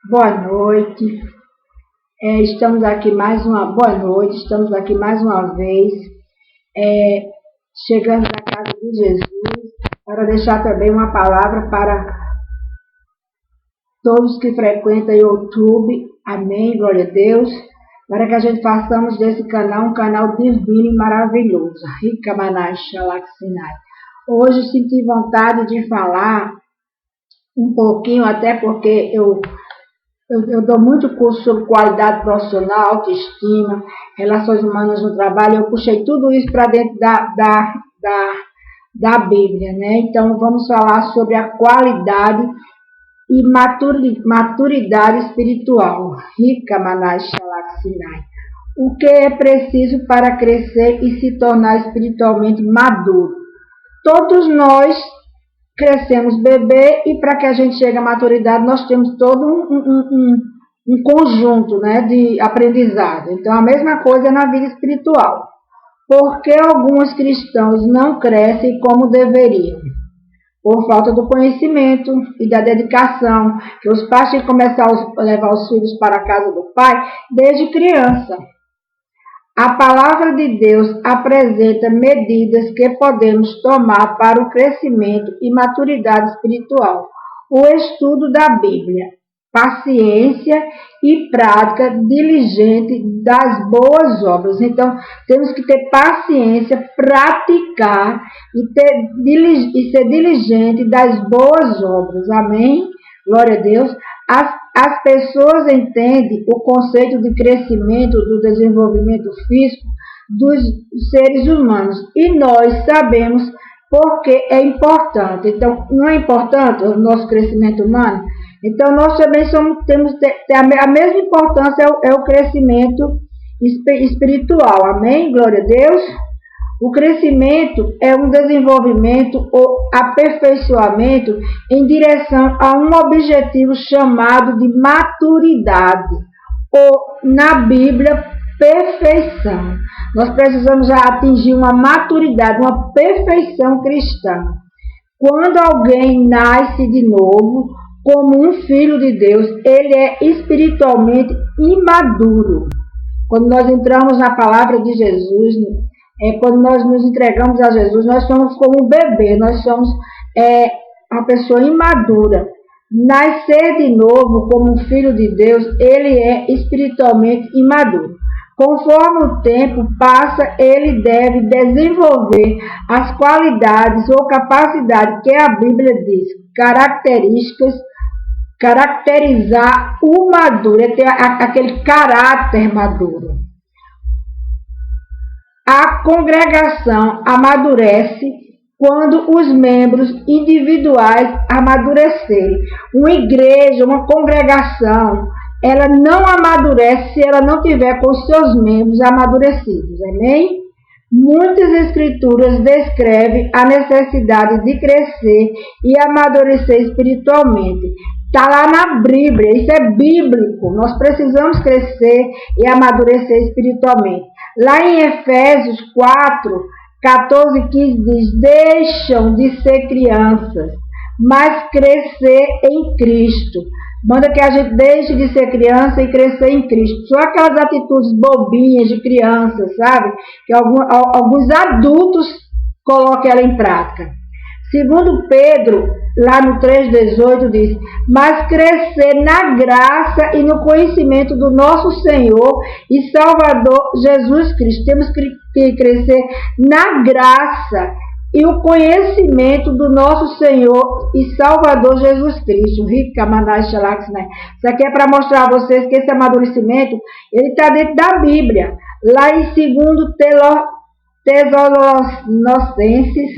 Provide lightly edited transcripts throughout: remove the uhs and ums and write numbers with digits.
Boa noite. Estamos aqui mais uma boa noite. Estamos aqui mais uma vez, chegando na casa de Jesus, para deixar também uma palavra para todos que frequentam o YouTube. Amém, glória a Deus. Para que a gente façamos desse canal um canal divino e maravilhoso. Rica Manacha Laxinai. Hoje senti vontade de falar um pouquinho, até porque eu dou muito curso sobre qualidade profissional, autoestima, relações humanas no trabalho. Eu puxei tudo isso para dentro da Bíblia, né? Então, vamos falar sobre a qualidade e maturidade espiritual. Rica Manasha Laxinai. O que é preciso para crescer e se tornar espiritualmente maduro? Todos nós crescemos bebê e para que a gente chegue à maturidade nós temos todo um conjunto, né, de aprendizado. Então a mesma coisa na vida espiritual. Por que alguns cristãos não crescem como deveriam? Por falta do conhecimento e da dedicação, que os pais têm que começar a levar os filhos para a casa do pai desde criança. A palavra de Deus apresenta medidas que podemos tomar para o crescimento e maturidade espiritual. O estudo da Bíblia, paciência e prática diligente das boas obras. Então, temos que ter paciência, praticar e ser diligente das boas obras. Amém? Glória a Deus. As pessoas entendem o conceito de crescimento, do desenvolvimento físico dos seres humanos. E nós sabemos porque é importante. Então, não é importante o nosso crescimento humano? Então, nós também temos a mesma importância, é o crescimento espiritual. Amém? Glória a Deus. O crescimento é um desenvolvimento ou aperfeiçoamento em direção a um objetivo chamado de maturidade, ou na Bíblia, perfeição. Nós precisamos já atingir uma maturidade, uma perfeição cristã. Quando alguém nasce de novo, como um filho de Deus, ele é espiritualmente imaduro. Quando nós entramos na palavra de Jesus, quando nós nos entregamos a Jesus, nós somos como um bebê, nós somos uma pessoa imadura. Nascer de novo como um filho de Deus, ele é espiritualmente imaduro. Conforme o tempo passa, ele deve desenvolver as qualidades ou capacidades que a Bíblia diz, caracterizar o maduro, ele tem aquele caráter maduro. A congregação amadurece quando os membros individuais amadurecerem. Uma igreja, uma congregação, ela não amadurece se ela não tiver com os seus membros amadurecidos. Amém? Muitas escrituras descrevem a necessidade de crescer e amadurecer espiritualmente. Está lá na Bíblia, isso é bíblico. Nós precisamos crescer e amadurecer espiritualmente. Lá em Efésios 4, 14 e 15 diz: deixam de ser crianças, mas crescer em Cristo. Manda que a gente deixe de ser criança e crescer em Cristo. Só aquelas atitudes bobinhas de criança, sabe? Que alguns adultos colocam ela em prática. Segundo Pedro, lá no 3,18 diz: mas crescer na graça e no conhecimento do nosso Senhor e Salvador Jesus Cristo. Temos que crescer na graça e o conhecimento do nosso Senhor e Salvador Jesus Cristo. Rica Manasha Laxinai. Isso aqui é para mostrar a vocês que esse amadurecimento ele está dentro da Bíblia. Lá em 2 Tessalonicenses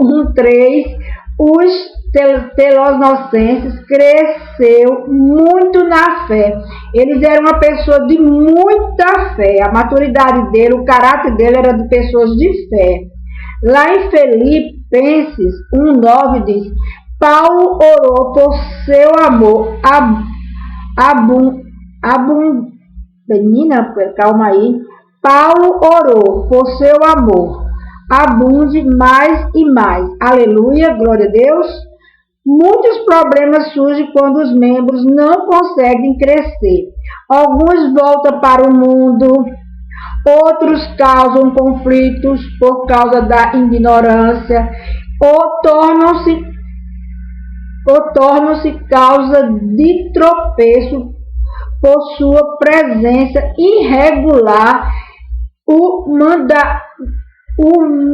1,3, os Tessalonicenses cresceu muito na fé. Eles eram uma pessoa de muita fé. A maturidade dele, o caráter dele era de pessoas de fé. Lá em Filipenses 1,9 diz: Paulo orou por seu amor calma aí. Paulo orou por seu amor abunde mais e mais. Aleluia, glória a Deus. Muitos problemas surgem quando os membros não conseguem crescer. Alguns voltam para o mundo, outros causam conflitos por causa da ignorância, ou tornam-se causa de tropeço por sua presença irregular, o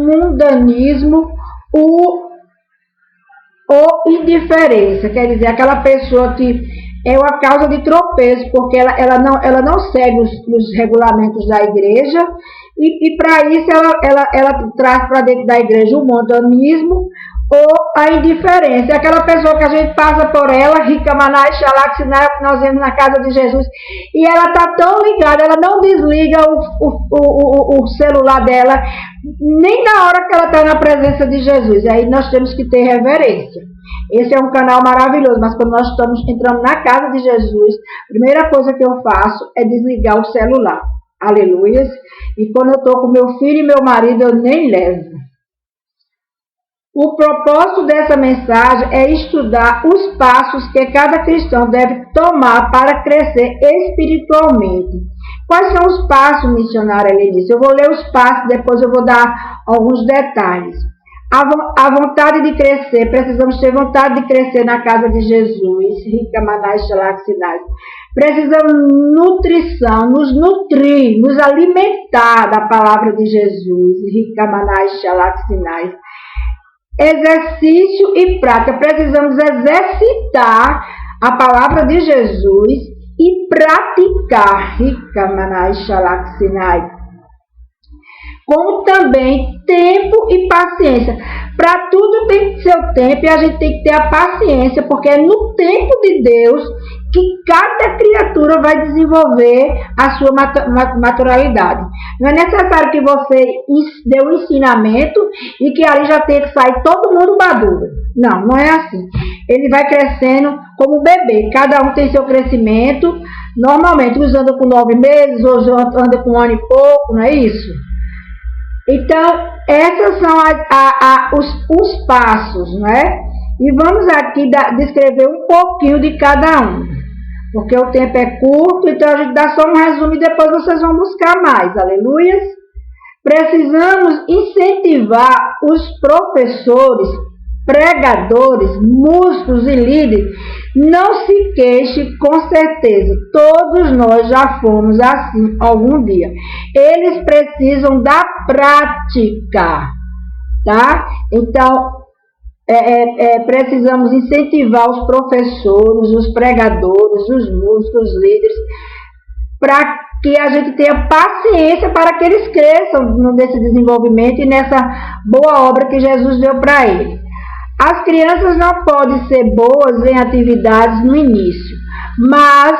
mundanismo, ou indiferença. Quer dizer, aquela pessoa que é uma causa de tropeço, porque ela não segue os regulamentos da igreja, e para isso ela traz para dentro da igreja o mundanismo ou a indiferença. É aquela pessoa que a gente passa por ela, rica, manai, xalaxinai, que nós vemos na casa de Jesus, e ela está tão ligada, ela não desliga o celular dela, nem na hora que ela está na presença de Jesus. Aí nós temos que ter reverência. Esse é um canal maravilhoso, mas quando nós entramos na casa de Jesus, a primeira coisa que eu faço é desligar o celular. Aleluias. E quando eu estou com meu filho e meu marido, eu nem levo. O propósito dessa mensagem é estudar os passos que cada cristão deve tomar para crescer espiritualmente. Quais são os passos, missionária Helenice? Eu vou ler os passos, depois eu vou dar alguns detalhes. A vontade de crescer, precisamos ter vontade de crescer na casa de Jesus. Rica, manai, xalaxinai. Precisamos nutrição, nos nutrir, nos alimentar da palavra de Jesus. Rica, manai, xalaxinai. Exercício e prática. Precisamos exercitar a palavra de Jesus e praticar. Rica, manai, xalaxinai. Como também tempo e paciência. Para tudo tem seu tempo e a gente tem que ter a paciência, porque é no tempo de Deus que cada criatura vai desenvolver a sua maturalidade. Não é necessário que você dê um ensinamento e que ali já tenha que sair todo mundo maduro. Não, não é assim. Ele vai crescendo como um bebê. Cada um tem seu crescimento. Normalmente, uns andam com 9 meses, outros andam com 1 ano e pouco, não é isso? Então, esses são os passos, né? E vamos aqui descrever um pouquinho de cada um, porque o tempo é curto, então a gente dá só um resumo e depois vocês vão buscar mais, aleluias. Precisamos incentivar os professores, pregadores, músicos e líderes. Não se queixe, com certeza, todos nós já fomos assim algum dia. Eles precisam da prática, tá? Então, precisamos incentivar os professores, os pregadores, os músicos, os líderes, para que a gente tenha paciência para que eles cresçam nesse desenvolvimento e nessa boa obra que Jesus deu para eles. As crianças não podem ser boas em atividades no início, mas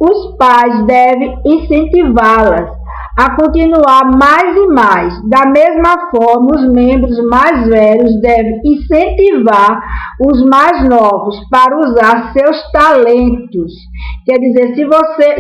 os pais devem incentivá-las a continuar mais e mais. Da mesma forma, os membros mais velhos devem incentivar os mais novos para usar seus talentos. Quer dizer,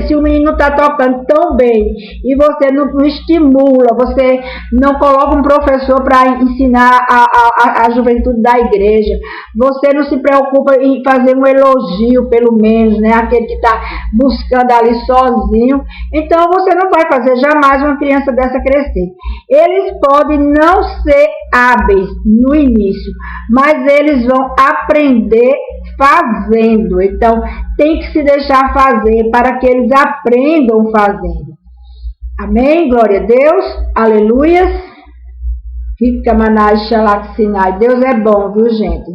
se o menino está tocando tão bem e você não estimula, você não coloca um professor para ensinar a juventude da igreja, você não se preocupa em fazer um elogio, pelo menos, né, aquele que está buscando ali sozinho, então você não vai fazer jamais uma criança dessa crescer. Eles podem não ser hábeis no início, mas eles vão aprender fazendo. Então, tem que se deixar fazer para que eles aprendam fazendo. Amém? Glória a Deus. Aleluias. Rica, manai, xalaxinai. Deus é bom, viu, gente?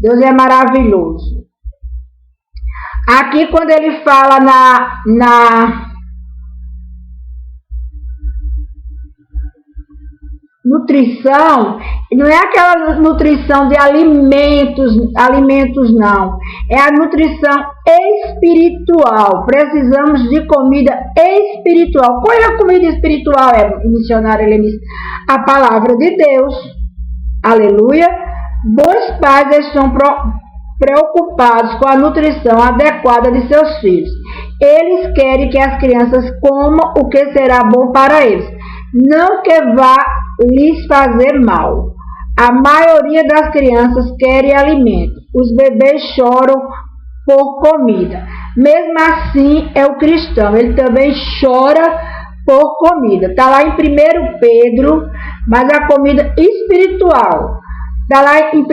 Deus é maravilhoso. Aqui, quando ele fala na nutrição, não é aquela nutrição de alimentos não. É a nutrição espiritual. Precisamos de comida espiritual. Qual é a comida espiritual, missionária Helenice? A palavra de Deus. Aleluia. Bons pais estão preocupados com a nutrição adequada de seus filhos. Eles querem que as crianças comam o que será bom para eles, não que vá lhes fazer mal. A maioria das crianças querem alimento, os bebês choram por comida. Mesmo assim é o cristão, ele também chora por comida. Está lá em 1 Pedro, mas a comida espiritual. Está lá em 1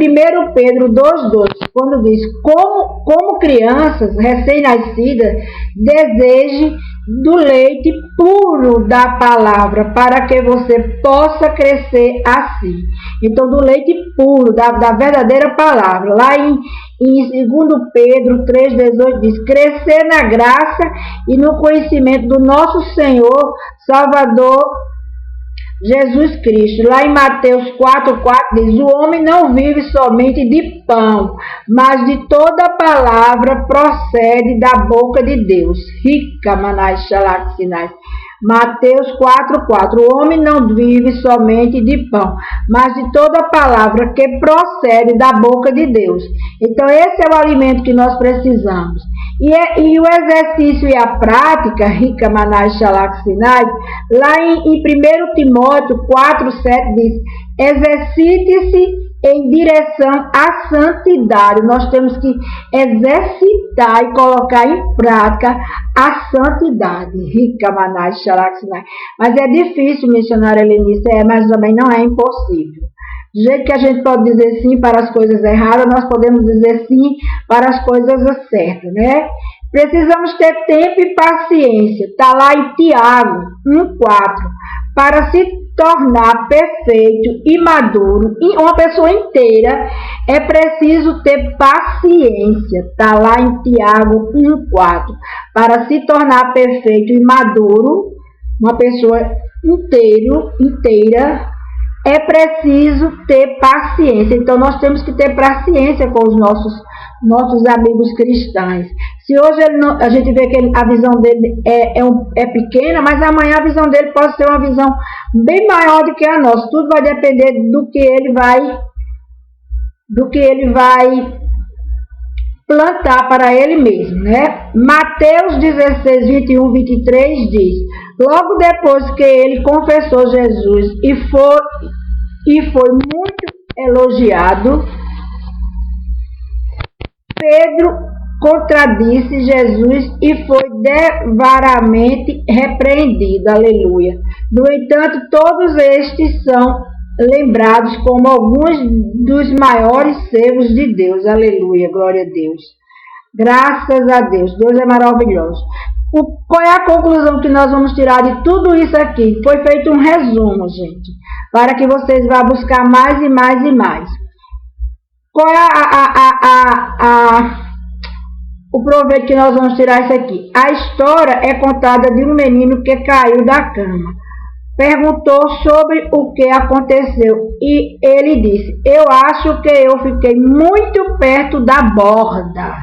Pedro 2,2, quando diz, como crianças recém-nascidas, deseje do leite puro da palavra, para que você possa crescer assim. Então, do leite puro, da verdadeira palavra. Lá em 2 Pedro 3,18 diz, crescer na graça e no conhecimento do nosso Senhor, Salvador, Jesus Cristo. Lá em Mateus 4,4 diz, o homem não vive somente de pão, mas de toda palavra procede da boca de Deus. Rica manais xalaxinais. Mateus 4,4. O homem não vive somente de pão, mas de toda palavra que procede da boca de Deus. Então esse é o alimento que nós precisamos. E o exercício e a prática, rica manais xalaxinais, lá em 1 Timóteo 4,7 diz, exercite-se em direção à santidade. Nós temos que exercitar e colocar em prática a santidade. Rica manais xalaxinais. Mas é difícil, missionária Lenice, mas também não é impossível. Do jeito que a gente pode dizer sim para as coisas erradas, nós podemos dizer sim para as coisas certas, né? Precisamos ter tempo e paciência. Está lá em Tiago 1,4. Para se tornar perfeito e maduro, e uma pessoa inteira, é preciso ter paciência. Está lá em Tiago 1,4. Para se tornar perfeito e maduro, uma pessoa inteira, é preciso ter paciência. Então, nós temos que ter paciência com os nossos amigos cristãos. Se hoje a gente vê que a visão dele é pequena, mas amanhã a visão dele pode ser uma visão bem maior do que a nossa. Tudo vai depender do que ele vai plantar para ele mesmo, né? Mateus 16, 21, 23 diz, logo depois que ele confessou Jesus e foi muito elogiado, Pedro contradisse Jesus e foi devaramente repreendido. Aleluia. No entanto, todos estes são lembrados como alguns dos maiores servos de Deus. Aleluia. Glória a Deus. Graças a Deus. Deus é maravilhoso. Qual é a conclusão que nós vamos tirar de tudo isso aqui? Foi feito um resumo, gente, para que vocês vá buscar mais e mais e mais. Qual é o proveito que nós vamos tirar isso aqui? A história é contada de um menino que caiu da cama. Perguntou sobre o que aconteceu e ele disse, eu acho que eu fiquei muito perto da borda.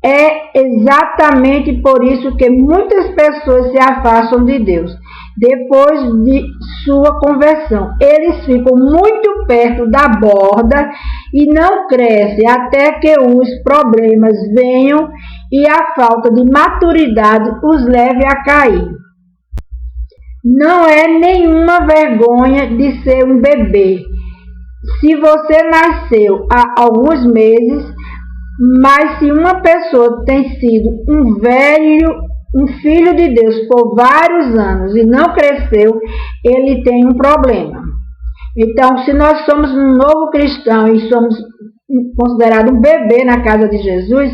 É exatamente por isso que muitas pessoas se afastam de Deus. Depois de sua conversão, eles ficam muito perto da borda e não crescem até que os problemas venham e a falta de maturidade os leve a cair. Não é nenhuma vergonha de ser um bebê. Se você nasceu há alguns meses, mas se uma pessoa tem sido um filho de Deus por vários anos e não cresceu, ele tem um problema. Então, se nós somos um novo cristão e somos considerados um bebê na casa de Jesus,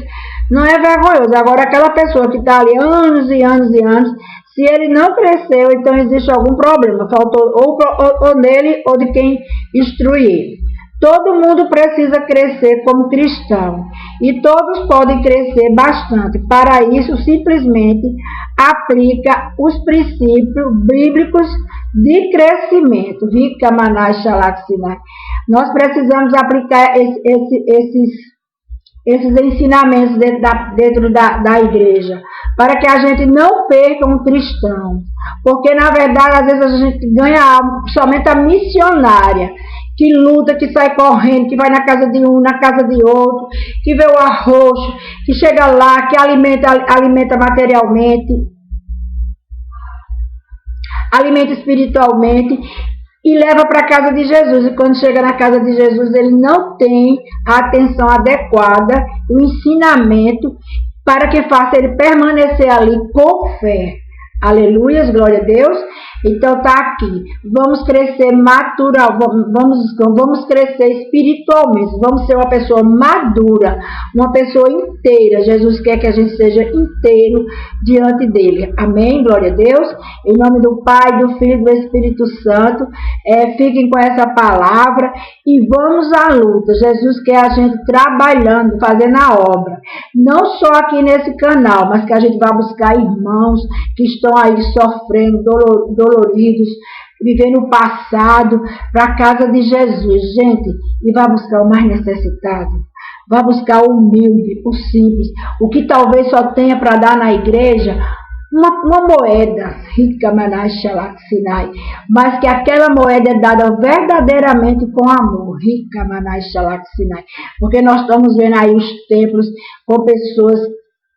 não é vergonhoso. Agora, aquela pessoa que está ali anos e anos e anos, se ele não cresceu, então existe algum problema. Faltou ou nele ou de quem instrui ele. Todo mundo precisa crescer como cristão e todos podem crescer bastante. Para isso, simplesmente aplica os princípios bíblicos de crescimento. Rica manai xalaxinai. Nós precisamos aplicar esses ensinamentos dentro da igreja, para que a gente não perca um cristão. Porque, na verdade, às vezes a gente ganha somente a missionária, que luta, que sai correndo, que vai na casa de um, na casa de outro, que vê o arroz, que chega lá, que alimenta materialmente, alimenta espiritualmente, e leva para a casa de Jesus. E quando chega na casa de Jesus, ele não tem a atenção adequada, o ensinamento para que faça ele permanecer ali com fé. Aleluias, glória a Deus. Então tá aqui. Vamos crescer vamos crescer espiritualmente. Vamos ser uma pessoa madura, uma pessoa inteira. Jesus quer que a gente seja inteiro diante dele. Amém, glória a Deus. Em nome do Pai, do Filho e do Espírito Santo. Fiquem com essa palavra e vamos à luta. Jesus quer a gente trabalhando, fazendo a obra. Não só aqui nesse canal, mas que a gente vá buscar irmãos que estão aí sofrendo, doloridos, vivendo o passado, para a casa de Jesus, gente, e vai buscar o mais necessitado, vai buscar o humilde, o simples, o que talvez só tenha para dar na igreja uma moeda, rica, mas que aquela moeda é dada verdadeiramente com amor, rica, porque nós estamos vendo aí os templos com pessoas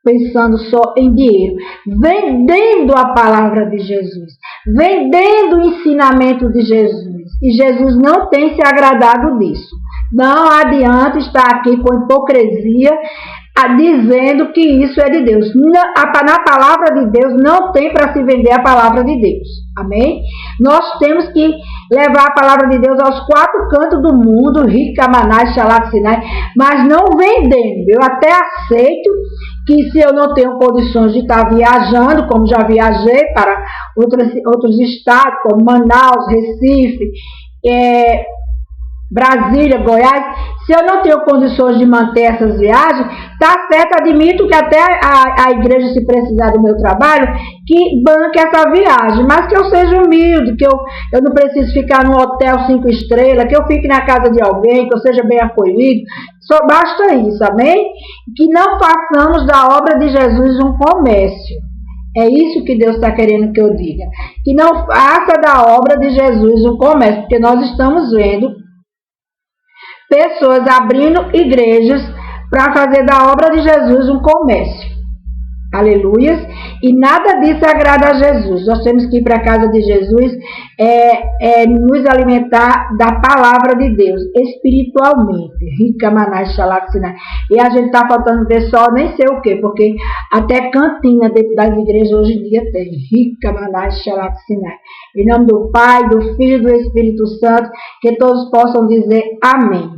pensando só em dinheiro, vendendo a palavra de Jesus, vendendo o ensinamento de Jesus. E Jesus não tem se agradado disso. Não adianta estar aqui com hipocrisia, dizendo que isso é de Deus. Na palavra de Deus não tem para se vender a palavra de Deus. Amém? Nós temos que levar a palavra de Deus aos 4 cantos do mundo, rica, manai, xalá, sinai, mas não vendendo. Eu até aceito que se eu não tenho condições de estar viajando, como já viajei para outros estados, como Manaus, Recife, Brasília, Goiás, se eu não tenho condições de manter essas viagens, tá certo, admito que até a igreja, se precisar do meu trabalho, que banque essa viagem, mas que eu seja humilde, que eu não preciso ficar num hotel 5 estrelas, que eu fique na casa de alguém, que eu seja bem acolhido, só basta isso, amém? Que não façamos da obra de Jesus um comércio. É isso que Deus está querendo que eu diga. Que não faça da obra de Jesus um comércio, porque nós estamos vendo pessoas abrindo igrejas para fazer da obra de Jesus um comércio. Aleluias. E nada disso agrada a Jesus. Nós temos que ir para a casa de Jesus, nos alimentar da palavra de Deus, espiritualmente. Rica, manai, xalaxinai. E a gente está faltando ver só nem sei o quê, porque até cantina dentro das igrejas hoje em dia tem. Rica, manai, xalaxinai. Em nome do Pai, do Filho e do Espírito Santo, que todos possam dizer amém.